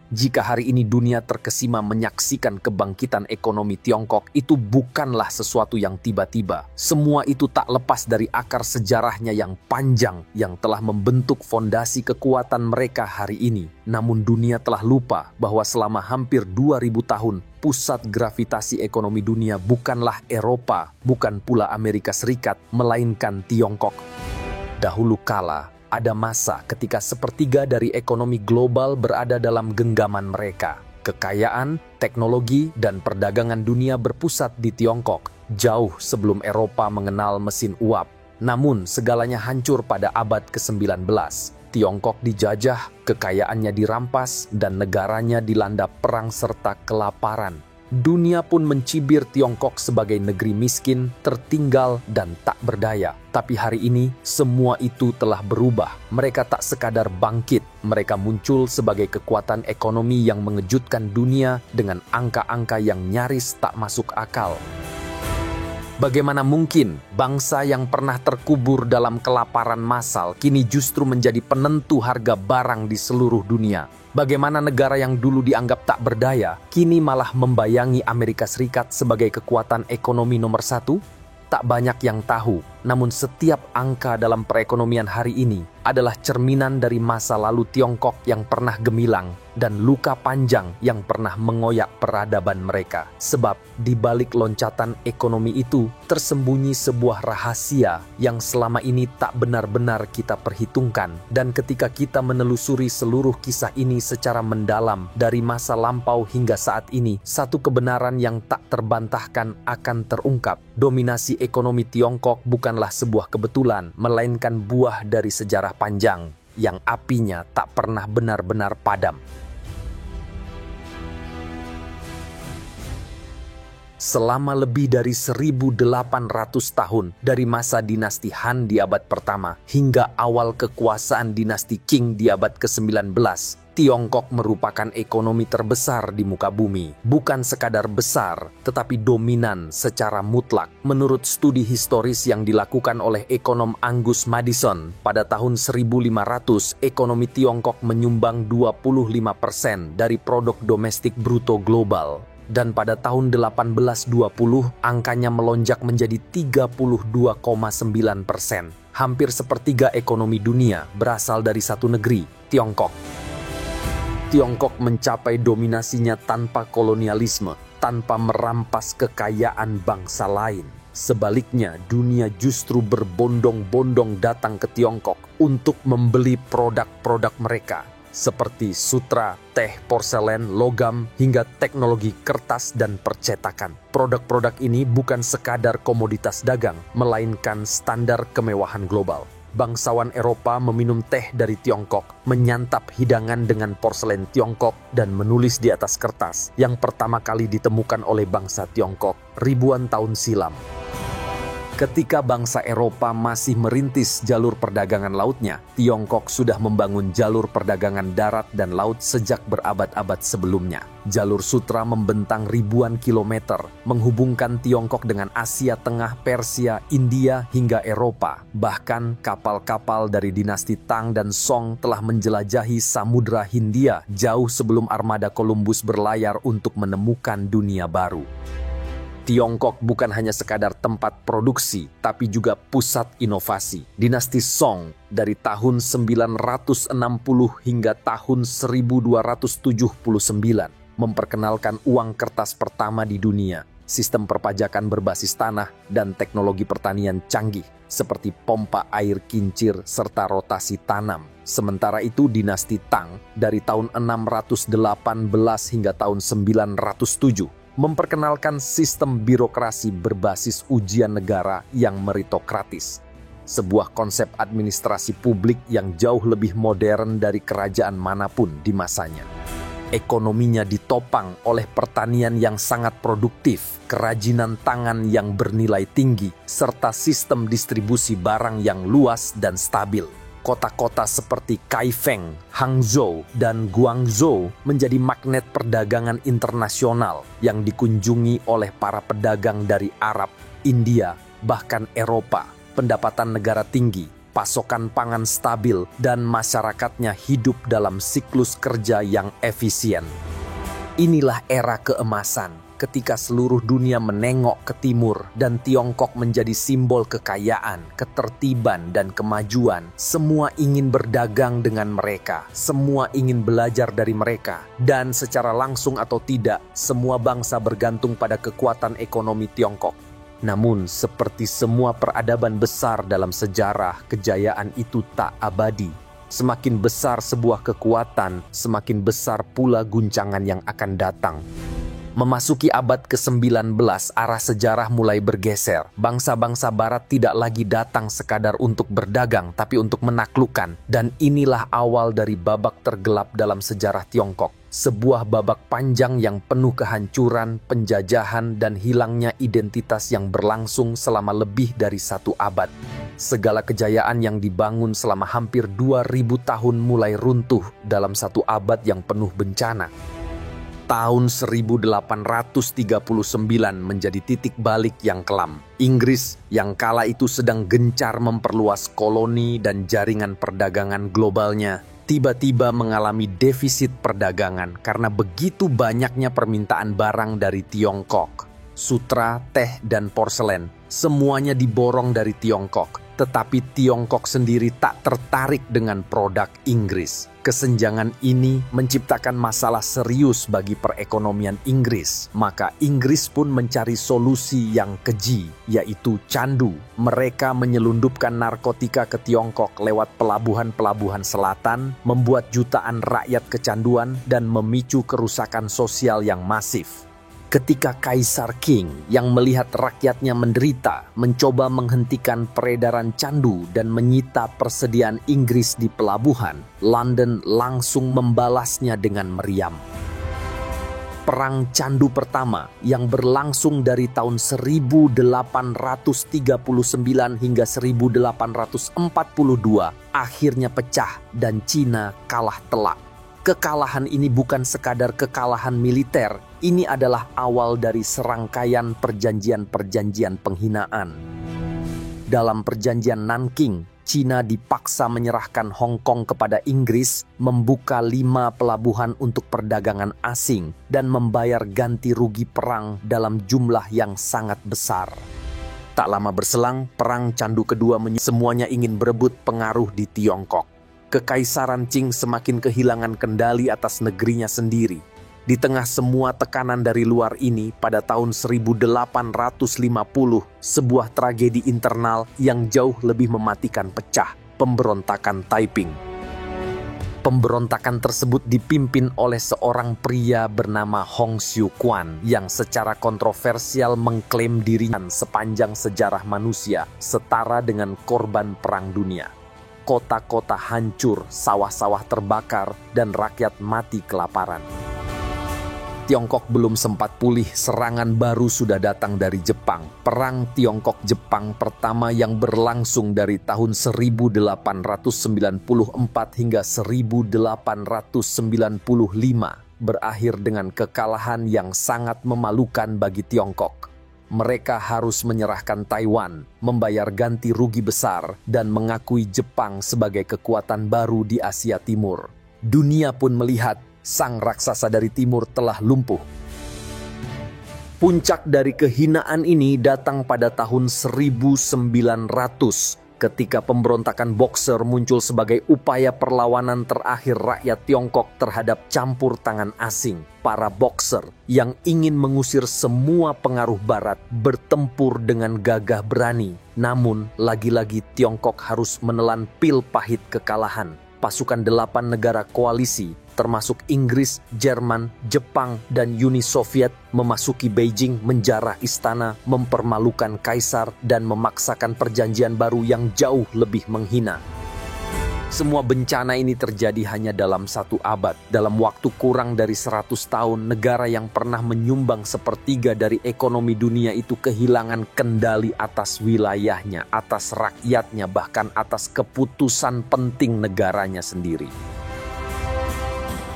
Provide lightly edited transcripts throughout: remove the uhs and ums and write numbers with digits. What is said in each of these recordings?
Jika hari ini dunia terkesima menyaksikan kebangkitan ekonomi Tiongkok, itu bukanlah sesuatu yang tiba-tiba. Semua itu tak lepas dari akar sejarahnya yang panjang yang telah membentuk fondasi kekuatan mereka hari ini. Namun dunia telah lupa bahwa selama hampir 2000 tahun, pusat gravitasi ekonomi dunia bukanlah Eropa, bukan pula Amerika Serikat, melainkan Tiongkok. Dahulu kala, ada masa ketika sepertiga dari ekonomi global berada dalam genggaman mereka. Kekayaan, teknologi, dan perdagangan dunia berpusat di Tiongkok, jauh sebelum Eropa mengenal mesin uap. Namun, segalanya hancur pada abad ke-19. Tiongkok dijajah, kekayaannya dirampas, dan negaranya dilanda perang serta kelaparan. Dunia pun mencibir Tiongkok sebagai negeri miskin, tertinggal, dan tak berdaya. Tapi hari ini, semua itu telah berubah. Mereka tak sekadar bangkit, mereka muncul sebagai kekuatan ekonomi yang mengejutkan dunia dengan angka-angka yang nyaris tak masuk akal. Bagaimana mungkin bangsa yang pernah terkubur dalam kelaparan massal kini justru menjadi penentu harga barang di seluruh dunia? Bagaimana negara yang dulu dianggap tak berdaya, kini malah membayangi Amerika Serikat sebagai kekuatan ekonomi nomor satu? Tak banyak yang tahu, namun setiap angka dalam perekonomian hari ini adalah cerminan dari masa lalu Tiongkok yang pernah gemilang dan luka panjang yang pernah mengoyak peradaban mereka. Sebab di balik loncatan ekonomi itu tersembunyi sebuah rahasia yang selama ini tak benar-benar kita perhitungkan. Dan ketika kita menelusuri seluruh kisah ini secara mendalam dari masa lampau hingga saat ini, satu kebenaran yang tak terbantahkan akan terungkap. Dominasi ekonomi Tiongkok bukanlah sebuah kebetulan, melainkan buah dari sejarah panjang yang apinya tak pernah benar-benar padam. Selama lebih dari 1.800 tahun dari masa dinasti Han di abad pertama hingga awal kekuasaan dinasti Qing di abad ke-19, Tiongkok merupakan ekonomi terbesar di muka bumi. Bukan sekadar besar, tetapi dominan secara mutlak. Menurut studi historis yang dilakukan oleh ekonom Angus Maddison, pada tahun 1500, ekonomi Tiongkok menyumbang 25% dari produk domestik bruto global. Dan pada tahun 1820, angkanya melonjak menjadi 32,9%. Hampir sepertiga ekonomi dunia berasal dari satu negeri, Tiongkok. Tiongkok mencapai dominasinya tanpa kolonialisme, tanpa merampas kekayaan bangsa lain. Sebaliknya, dunia justru berbondong-bondong datang ke Tiongkok untuk membeli produk-produk mereka, seperti sutra, teh, porselen, logam, hingga teknologi kertas dan percetakan. Produk-produk ini bukan sekadar komoditas dagang, melainkan standar kemewahan global. Bangsawan Eropa meminum teh dari Tiongkok, menyantap hidangan dengan porselen Tiongkok, dan menulis di atas kertas yang pertama kali ditemukan oleh bangsa Tiongkok ribuan tahun silam. Ketika bangsa Eropa masih merintis jalur perdagangan lautnya, Tiongkok sudah membangun jalur perdagangan darat dan laut sejak berabad-abad sebelumnya. Jalur sutra membentang ribuan kilometer, menghubungkan Tiongkok dengan Asia Tengah, Persia, India, hingga Eropa. Bahkan kapal-kapal dari dinasti Tang dan Song telah menjelajahi Samudra Hindia jauh sebelum armada Columbus berlayar untuk menemukan dunia baru. Tiongkok bukan hanya sekadar tempat produksi, tapi juga pusat inovasi. Dinasti Song dari tahun 960 hingga tahun 1279 memperkenalkan uang kertas pertama di dunia, sistem perpajakan berbasis tanah, dan teknologi pertanian canggih seperti pompa air kincir serta rotasi tanam. Sementara itu dinasti Tang dari tahun 618 hingga tahun 907 memperkenalkan sistem birokrasi berbasis ujian negara yang meritokratis. Sebuah konsep administrasi publik yang jauh lebih modern dari kerajaan manapun di masanya. Ekonominya ditopang oleh pertanian yang sangat produktif, kerajinan tangan yang bernilai tinggi, serta sistem distribusi barang yang luas dan stabil. Kota-kota seperti Kaifeng, Hangzhou, dan Guangzhou menjadi magnet perdagangan internasional yang dikunjungi oleh para pedagang dari Arab, India, bahkan Eropa. Pendapatan negara tinggi, pasokan pangan stabil, dan masyarakatnya hidup dalam siklus kerja yang efisien. Inilah era keemasan, ketika seluruh dunia menengok ke timur dan Tiongkok menjadi simbol kekayaan, ketertiban, dan kemajuan. Semua ingin berdagang dengan mereka, semua ingin belajar dari mereka, dan secara langsung atau tidak, semua bangsa bergantung pada kekuatan ekonomi Tiongkok. Namun, seperti semua peradaban besar dalam sejarah, kejayaan itu tak abadi. Semakin besar sebuah kekuatan, semakin besar pula guncangan yang akan datang. Memasuki abad ke-19, arah sejarah mulai bergeser. Bangsa-bangsa barat tidak lagi datang sekadar untuk berdagang, tapi untuk menaklukkan. Dan inilah awal dari babak tergelap dalam sejarah Tiongkok. Sebuah babak panjang yang penuh kehancuran, penjajahan, dan hilangnya identitas yang berlangsung selama lebih dari 1 abad. Segala kejayaan yang dibangun selama hampir 2000 tahun mulai runtuh dalam 1 abad yang penuh bencana. Tahun 1839 menjadi titik balik yang kelam. Inggris yang kala itu sedang gencar memperluas koloni dan jaringan perdagangan globalnya, tiba-tiba mengalami defisit perdagangan karena begitu banyaknya permintaan barang dari Tiongkok. Sutra, teh, dan porselen, semuanya diborong dari Tiongkok. Tetapi Tiongkok sendiri tak tertarik dengan produk Inggris. Kesenjangan ini menciptakan masalah serius bagi perekonomian Inggris. Maka Inggris pun mencari solusi yang keji, yaitu candu. Mereka menyelundupkan narkotika ke Tiongkok lewat pelabuhan-pelabuhan selatan, membuat jutaan rakyat kecanduan, dan memicu kerusakan sosial yang masif. Ketika Kaisar Qing yang melihat rakyatnya menderita mencoba menghentikan peredaran candu dan menyita persediaan Inggris di pelabuhan, London langsung membalasnya dengan meriam. Perang Candu pertama yang berlangsung dari tahun 1839 hingga 1842 akhirnya pecah dan Cina kalah telak. Kekalahan ini bukan sekadar kekalahan militer, ini adalah awal dari serangkaian perjanjian-perjanjian penghinaan. Dalam perjanjian Nanking, Cina dipaksa menyerahkan Hong Kong kepada Inggris, membuka 5 pelabuhan untuk perdagangan asing, dan membayar ganti rugi perang dalam jumlah yang sangat besar. Tak lama berselang, Perang Candu Kedua semuanya ingin berebut pengaruh di Tiongkok. Kekaisaran Qing semakin kehilangan kendali atas negerinya sendiri. Di tengah semua tekanan dari luar ini, pada tahun 1850, sebuah tragedi internal yang jauh lebih mematikan pecah, pemberontakan Taiping. Pemberontakan tersebut dipimpin oleh seorang pria bernama Hong Xiu Quan yang secara kontroversial mengklaim dirinya sepanjang sejarah manusia, setara dengan korban perang dunia. Kota-kota hancur, sawah-sawah terbakar, dan rakyat mati kelaparan. Tiongkok belum sempat pulih, serangan baru sudah datang dari Jepang. Perang Tiongkok-Jepang pertama yang berlangsung dari tahun 1894 hingga 1895 berakhir dengan kekalahan yang sangat memalukan bagi Tiongkok. Mereka harus menyerahkan Taiwan, membayar ganti rugi besar, dan mengakui Jepang sebagai kekuatan baru di Asia Timur. Dunia pun melihat sang raksasa dari timur telah lumpuh. Puncak dari kehinaan ini datang pada tahun 1900, ketika pemberontakan Boxer muncul sebagai upaya perlawanan terakhir rakyat Tiongkok terhadap campur tangan asing. Para Boxer yang ingin mengusir semua pengaruh barat bertempur dengan gagah berani. Namun, lagi-lagi Tiongkok harus menelan pil pahit kekalahan. Pasukan 8 negara koalisi, termasuk Inggris, Jerman, Jepang, dan Uni Soviet, memasuki Beijing, menjarah istana, mempermalukan kaisar, dan memaksakan perjanjian baru yang jauh lebih menghina. Semua bencana ini terjadi hanya dalam 1 abad. Dalam waktu kurang dari 100 tahun, negara yang pernah menyumbang 1/3 dari ekonomi dunia itu kehilangan kendali atas wilayahnya, atas rakyatnya, bahkan atas keputusan penting negaranya sendiri.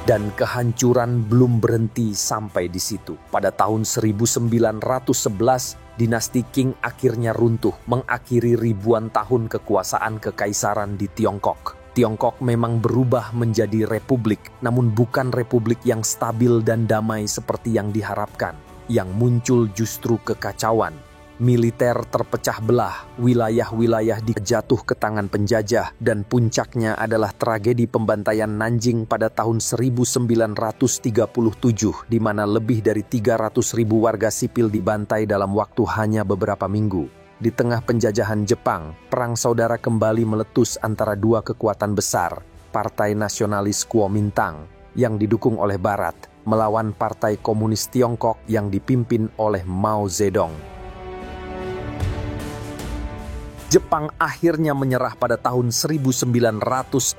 Dan kehancuran belum berhenti sampai di situ. Pada tahun 1911, dinasti Qing akhirnya runtuh, mengakhiri ribuan tahun kekuasaan kekaisaran di Tiongkok. Tiongkok memang berubah menjadi republik, namun bukan republik yang stabil dan damai seperti yang diharapkan. Yang muncul justru kekacauan. Militer terpecah belah, wilayah-wilayah dijatuh ke tangan penjajah, dan puncaknya adalah tragedi pembantaian Nanjing pada tahun 1937, di mana lebih dari 300.000 warga sipil dibantai dalam waktu hanya beberapa minggu. Di tengah penjajahan Jepang, perang saudara kembali meletus antara dua kekuatan besar, Partai Nasionalis Kuomintang yang didukung oleh Barat, melawan Partai Komunis Tiongkok yang dipimpin oleh Mao Zedong. Jepang akhirnya menyerah pada tahun 1945.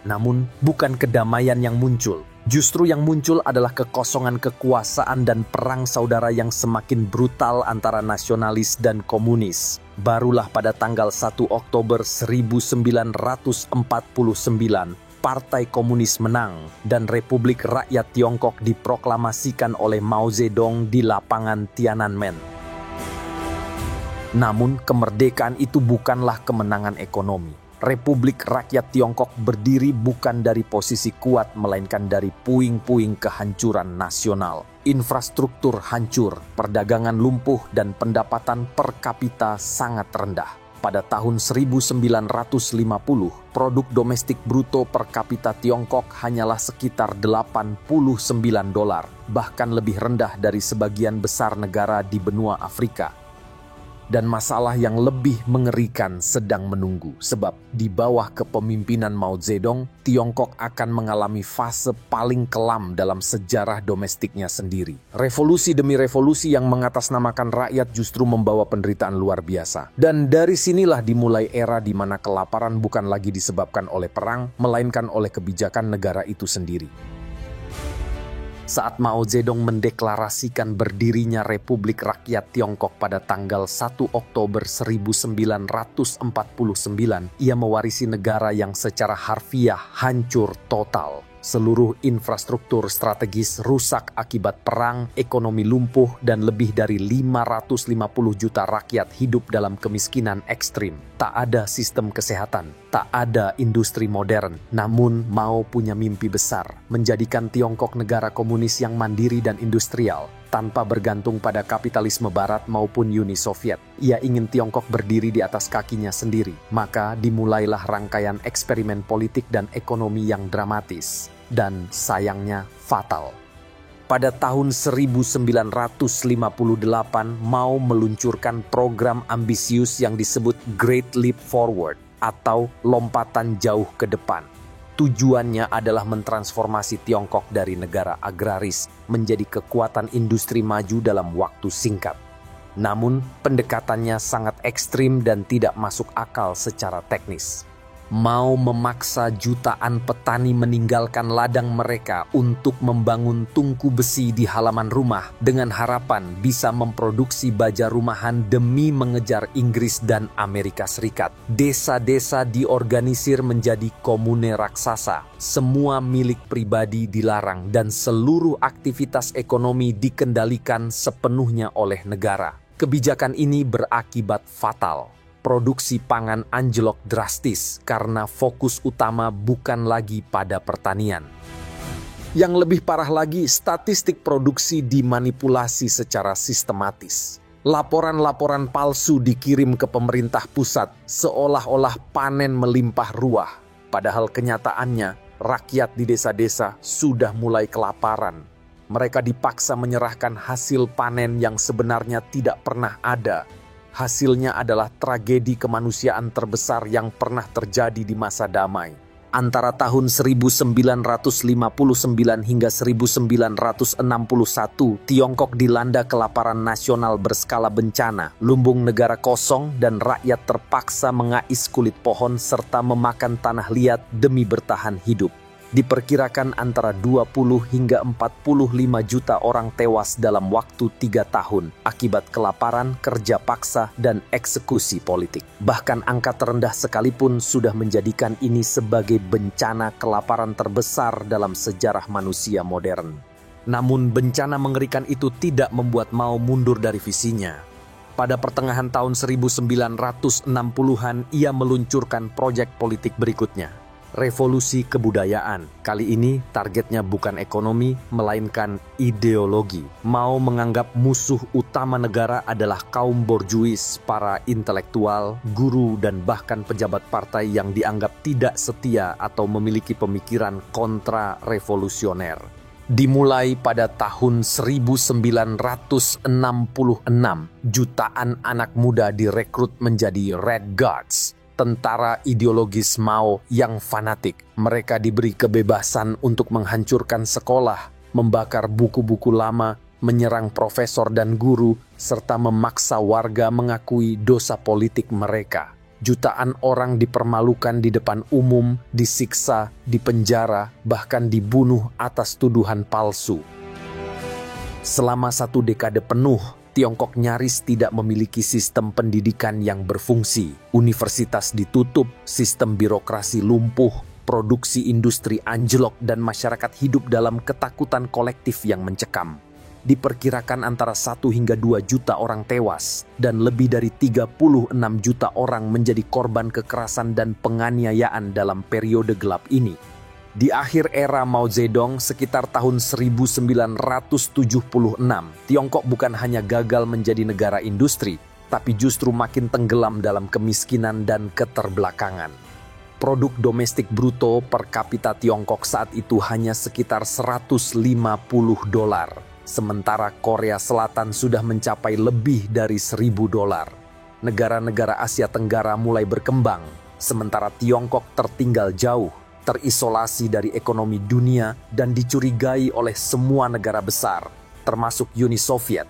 Namun, bukan kedamaian yang muncul. Justru yang muncul adalah kekosongan kekuasaan dan perang saudara yang semakin brutal antara nasionalis dan komunis. Barulah pada tanggal 1 Oktober 1949, Partai Komunis menang dan Republik Rakyat Tiongkok diproklamasikan oleh Mao Zedong di lapangan Tiananmen. Namun, kemerdekaan itu bukanlah kemenangan ekonomi. Republik Rakyat Tiongkok berdiri bukan dari posisi kuat, melainkan dari puing-puing kehancuran nasional. Infrastruktur hancur, perdagangan lumpuh, dan pendapatan per kapita sangat rendah. Pada tahun 1950, produk domestik bruto per kapita Tiongkok hanyalah sekitar $89, bahkan lebih rendah dari sebagian besar negara di benua Afrika. Dan masalah yang lebih mengerikan sedang menunggu, sebab di bawah kepemimpinan Mao Zedong, Tiongkok akan mengalami fase paling kelam dalam sejarah domestiknya sendiri. Revolusi demi revolusi yang mengatasnamakan rakyat justru membawa penderitaan luar biasa. Dan dari sinilah dimulai era di mana kelaparan bukan lagi disebabkan oleh perang, melainkan oleh kebijakan negara itu sendiri. Saat Mao Zedong mendeklarasikan berdirinya Republik Rakyat Tiongkok pada tanggal 1 Oktober 1949, ia mewarisi negara yang secara harfiah hancur total. Seluruh infrastruktur strategis rusak akibat perang, ekonomi lumpuh, dan lebih dari 550 juta rakyat hidup dalam kemiskinan ekstrim. Tak ada sistem kesehatan, tak ada industri modern. Namun Mao punya mimpi besar, menjadikan Tiongkok negara komunis yang mandiri dan industrial, tanpa bergantung pada kapitalisme Barat maupun Uni Soviet. Ia ingin Tiongkok berdiri di atas kakinya sendiri. Maka dimulailah rangkaian eksperimen politik dan ekonomi yang dramatis. Dan sayangnya fatal. Pada tahun 1958, Mao meluncurkan program ambisius yang disebut Great Leap Forward atau lompatan jauh ke depan. Tujuannya adalah mentransformasi Tiongkok dari negara agraris menjadi kekuatan industri maju dalam waktu singkat. Namun, pendekatannya sangat ekstrim dan tidak masuk akal secara teknis. Mao memaksa jutaan petani meninggalkan ladang mereka untuk membangun tungku besi di halaman rumah dengan harapan bisa memproduksi baja rumahan demi mengejar Inggris dan Amerika Serikat. Desa-desa diorganisir menjadi komune raksasa. Semua milik pribadi dilarang dan seluruh aktivitas ekonomi dikendalikan sepenuhnya oleh negara. Kebijakan ini berakibat fatal. Produksi pangan anjlok drastis karena fokus utama bukan lagi pada pertanian. Yang lebih parah lagi, statistik produksi dimanipulasi secara sistematis. Laporan-laporan palsu dikirim ke pemerintah pusat seolah-olah panen melimpah ruah. Padahal kenyataannya, rakyat di desa-desa sudah mulai kelaparan. Mereka dipaksa menyerahkan hasil panen yang sebenarnya tidak pernah ada. Hasilnya adalah tragedi kemanusiaan terbesar yang pernah terjadi di masa damai. Antara tahun 1959 hingga 1961, Tiongkok dilanda kelaparan nasional berskala bencana, lumbung negara kosong, dan rakyat terpaksa mengais kulit pohon serta memakan tanah liat demi bertahan hidup. Diperkirakan antara 20 hingga 45 juta orang tewas dalam waktu 3 tahun akibat kelaparan, kerja paksa, dan eksekusi politik. Bahkan angka terendah sekalipun sudah menjadikan ini sebagai bencana kelaparan terbesar dalam sejarah manusia modern. Namun bencana mengerikan itu tidak membuat Mao mundur dari visinya. Pada pertengahan tahun 1960-an, ia meluncurkan proyek politik berikutnya, revolusi kebudayaan. Kali ini targetnya bukan ekonomi, melainkan ideologi. Mao menganggap musuh utama negara adalah kaum borjuis, para intelektual, guru, dan bahkan pejabat partai yang dianggap tidak setia atau memiliki pemikiran kontra-revolusioner. Dimulai pada tahun 1966, jutaan anak muda direkrut menjadi Red Guards, tentara ideologis Mao yang fanatik. Mereka diberi kebebasan untuk menghancurkan sekolah, membakar buku-buku lama, menyerang profesor dan guru, serta memaksa warga mengakui dosa politik mereka. Jutaan orang dipermalukan di depan umum, disiksa, dipenjara, bahkan dibunuh atas tuduhan palsu. Selama 1 dekade penuh, Tiongkok nyaris tidak memiliki sistem pendidikan yang berfungsi. Universitas ditutup, sistem birokrasi lumpuh, produksi industri anjlok, dan masyarakat hidup dalam ketakutan kolektif yang mencekam. Diperkirakan antara 1 hingga 2 juta orang tewas, dan lebih dari 36 juta orang menjadi korban kekerasan dan penganiayaan dalam periode gelap ini. Di akhir era Mao Zedong sekitar tahun 1976, Tiongkok bukan hanya gagal menjadi negara industri, tapi justru makin tenggelam dalam kemiskinan dan keterbelakangan. Produk domestik bruto per kapita Tiongkok saat itu hanya sekitar $150, sementara Korea Selatan sudah mencapai lebih dari $1.000. Negara-negara Asia Tenggara mulai berkembang, sementara Tiongkok tertinggal jauh, terisolasi dari ekonomi dunia dan dicurigai oleh semua negara besar, termasuk Uni Soviet.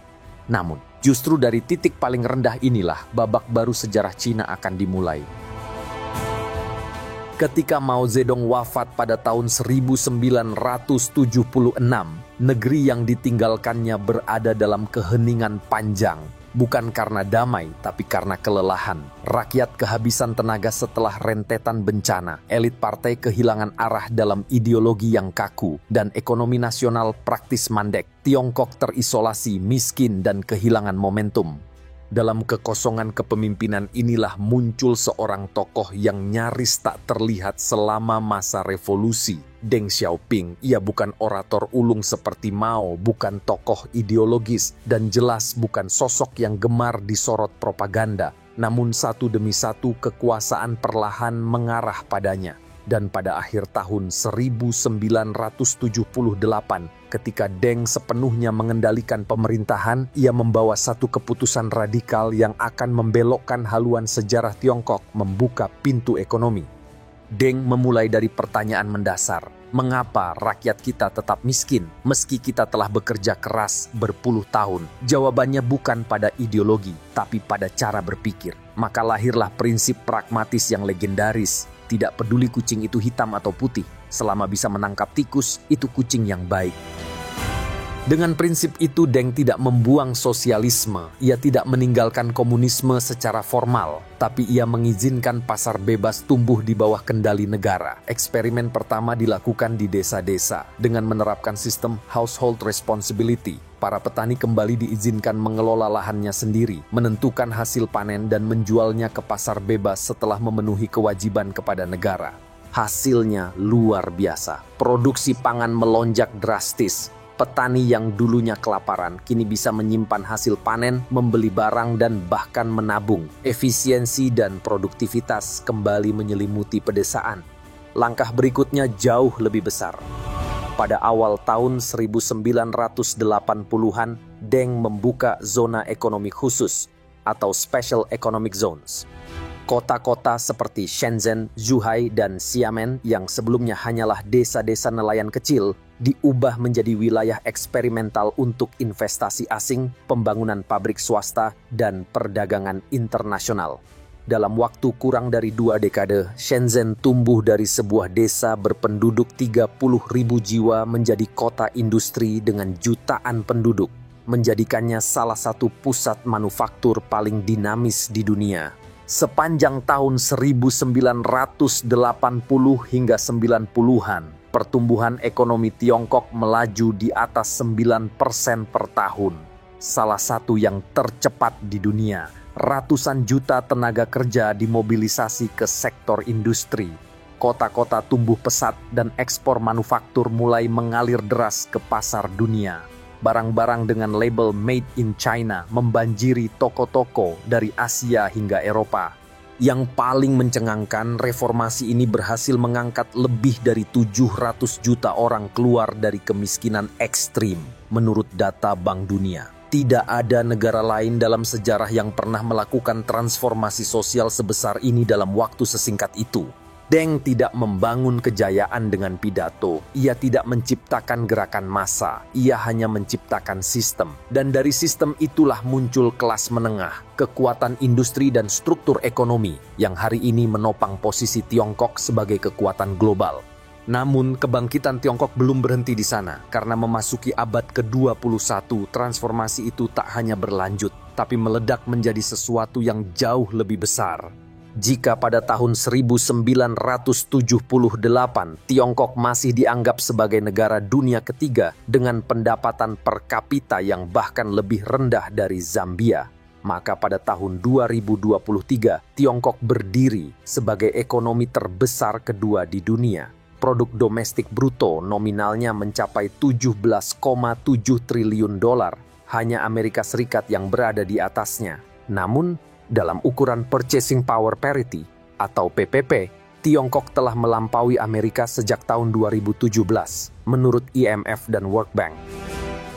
Namun, justru dari titik paling rendah inilah babak baru sejarah Cina akan dimulai. Ketika Mao Zedong wafat pada tahun 1976, negeri yang ditinggalkannya berada dalam keheningan panjang. Bukan karena damai, tapi karena kelelahan. Rakyat kehabisan tenaga setelah rentetan bencana. Elit partai kehilangan arah dalam ideologi yang kaku. Dan ekonomi nasional praktis mandek. Tiongkok terisolasi, miskin, dan kehilangan momentum. Dalam kekosongan kepemimpinan inilah muncul seorang tokoh yang nyaris tak terlihat selama masa revolusi. Deng Xiaoping. Ia bukan orator ulung seperti Mao, bukan tokoh ideologis, dan jelas bukan sosok yang gemar disorot propaganda. Namun satu demi satu kekuasaan perlahan mengarah padanya. Dan pada akhir tahun 1978, ketika Deng sepenuhnya mengendalikan pemerintahan, ia membawa satu keputusan radikal yang akan membelokkan haluan sejarah Tiongkok, membuka pintu ekonomi. Deng memulai dari pertanyaan mendasar, mengapa rakyat kita tetap miskin meski kita telah bekerja keras berpuluh tahun? Jawabannya bukan pada ideologi, tapi pada cara berpikir. Maka lahirlah prinsip pragmatis yang legendaris. Tidak peduli kucing itu hitam atau putih, selama bisa menangkap tikus, itu kucing yang baik. Dengan prinsip itu, Deng tidak membuang sosialisme. Ia tidak meninggalkan komunisme secara formal, tapi ia mengizinkan pasar bebas tumbuh di bawah kendali negara. Eksperimen pertama dilakukan di desa-desa dengan menerapkan sistem household responsibility. Para petani kembali diizinkan mengelola lahannya sendiri, menentukan hasil panen dan menjualnya ke pasar bebas setelah memenuhi kewajiban kepada negara. Hasilnya luar biasa. Produksi pangan melonjak drastis. Petani yang dulunya kelaparan kini bisa menyimpan hasil panen, membeli barang, dan bahkan menabung. Efisiensi dan produktivitas kembali menyelimuti pedesaan. Langkah berikutnya jauh lebih besar. Pada awal tahun 1980-an, Deng membuka zona ekonomi khusus atau Special Economic Zones. Kota-kota seperti Shenzhen, Zhuhai, dan Xiamen yang sebelumnya hanyalah desa-desa nelayan kecil diubah menjadi wilayah eksperimental untuk investasi asing, pembangunan pabrik swasta, dan perdagangan internasional. Dalam waktu kurang dari 2 dekade, Shenzhen tumbuh dari sebuah desa berpenduduk 30.000 jiwa menjadi kota industri dengan jutaan penduduk, menjadikannya salah satu pusat manufaktur paling dinamis di dunia. Sepanjang tahun 1980 hingga 90-an, Pertumbuhan ekonomi Tiongkok melaju di atas 9% per tahun. Salah satu yang tercepat di dunia. Ratusan juta tenaga kerja dimobilisasi ke sektor industri. Kota-kota tumbuh pesat dan ekspor manufaktur mulai mengalir deras ke pasar dunia. Barang-barang dengan label Made in China membanjiri toko-toko dari Asia hingga Eropa. Yang paling mencengangkan, reformasi ini berhasil mengangkat lebih dari 700 juta orang keluar dari kemiskinan ekstrim, menurut data Bank Dunia. Tidak ada negara lain dalam sejarah yang pernah melakukan transformasi sosial sebesar ini dalam waktu sesingkat itu. Deng tidak membangun kejayaan dengan pidato. Ia tidak menciptakan gerakan massa. Ia hanya menciptakan sistem. Dan dari sistem itulah muncul kelas menengah, kekuatan industri dan struktur ekonomi yang hari ini menopang posisi Tiongkok sebagai kekuatan global. Namun, kebangkitan Tiongkok belum berhenti di sana. Karena memasuki abad ke-21, transformasi itu tak hanya berlanjut, tapi meledak menjadi sesuatu yang jauh lebih besar. Jika pada tahun 1978 Tiongkok masih dianggap sebagai negara dunia ketiga dengan pendapatan per kapita yang bahkan lebih rendah dari Zambia, maka pada tahun 2023 Tiongkok berdiri sebagai ekonomi terbesar kedua di dunia. Produk domestik bruto nominalnya mencapai 17,7 triliun dolar. Hanya Amerika Serikat yang berada di atasnya. Namun, dalam ukuran Purchasing Power Parity atau PPP, Tiongkok telah melampaui Amerika sejak tahun 2017, menurut IMF dan World Bank.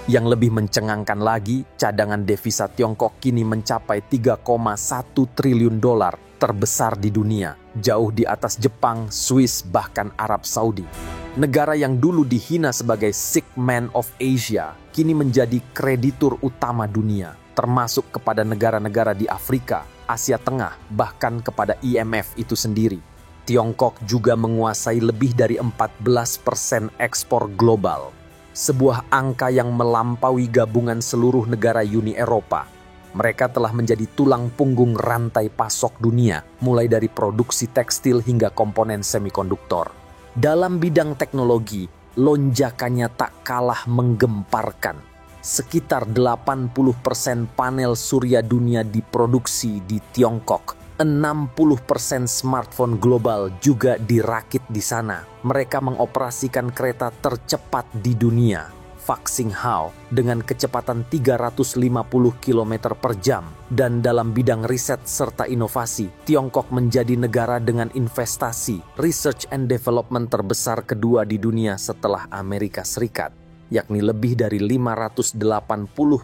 Yang lebih mencengangkan lagi, cadangan devisa Tiongkok kini mencapai 3,1 triliun dolar, terbesar di dunia, jauh di atas Jepang, Swiss, bahkan Arab Saudi. Negara yang dulu dihina sebagai sick man of Asia, kini menjadi kreditur utama dunia, termasuk kepada negara-negara di Afrika, Asia Tengah, bahkan kepada IMF itu sendiri. Tiongkok juga menguasai lebih dari 14% ekspor global, sebuah angka yang melampaui gabungan seluruh negara Uni Eropa. Mereka telah menjadi tulang punggung rantai pasok dunia, mulai dari produksi tekstil hingga komponen semikonduktor. Dalam bidang teknologi, lonjakannya tak kalah menggemparkan. Sekitar 80% panel surya dunia diproduksi di Tiongkok. 60% smartphone global juga dirakit di sana. Mereka mengoperasikan kereta tercepat di dunia, Faxinghao, dengan kecepatan 350 km per jam. Dan dalam bidang riset serta inovasi, Tiongkok menjadi negara dengan investasi, research and development terbesar kedua di dunia setelah Amerika Serikat, yakni lebih dari 580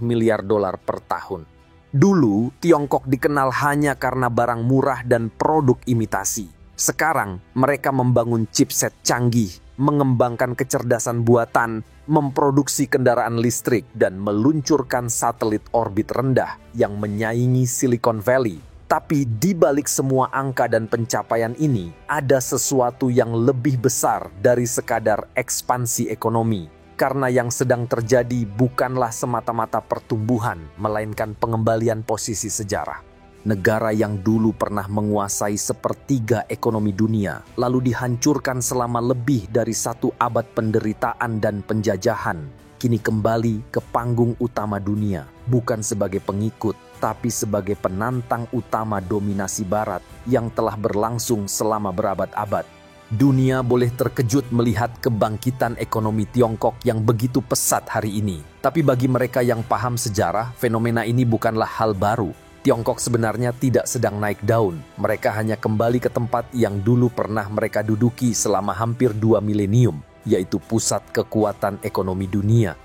miliar dolar per tahun. Dulu, Tiongkok dikenal hanya karena barang murah dan produk imitasi. Sekarang, mereka membangun chipset canggih, mengembangkan kecerdasan buatan, memproduksi kendaraan listrik, dan meluncurkan satelit orbit rendah yang menyaingi Silicon Valley. Tapi di balik semua angka dan pencapaian ini, ada sesuatu yang lebih besar dari sekadar ekspansi ekonomi. Karena yang sedang terjadi bukanlah semata-mata pertumbuhan, melainkan pengembalian posisi sejarah. Negara yang dulu pernah menguasai sepertiga ekonomi dunia, lalu dihancurkan selama lebih dari 1 abad penderitaan dan penjajahan, kini kembali ke panggung utama dunia, bukan sebagai pengikut, tapi sebagai penantang utama dominasi Barat yang telah berlangsung selama berabad-abad. Dunia boleh terkejut melihat kebangkitan ekonomi Tiongkok yang begitu pesat hari ini. Tapi bagi mereka yang paham sejarah, fenomena ini bukanlah hal baru. Tiongkok sebenarnya tidak sedang naik daun. Mereka hanya kembali ke tempat yang dulu pernah mereka duduki selama hampir 2 milenium, yaitu pusat kekuatan ekonomi dunia.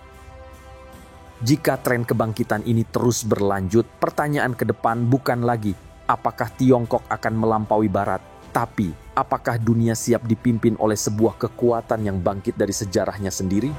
Jika tren kebangkitan ini terus berlanjut, pertanyaan ke depan bukan lagi apakah Tiongkok akan melampaui Barat, tapi apakah dunia siap dipimpin oleh sebuah kekuatan yang bangkit dari sejarahnya sendiri?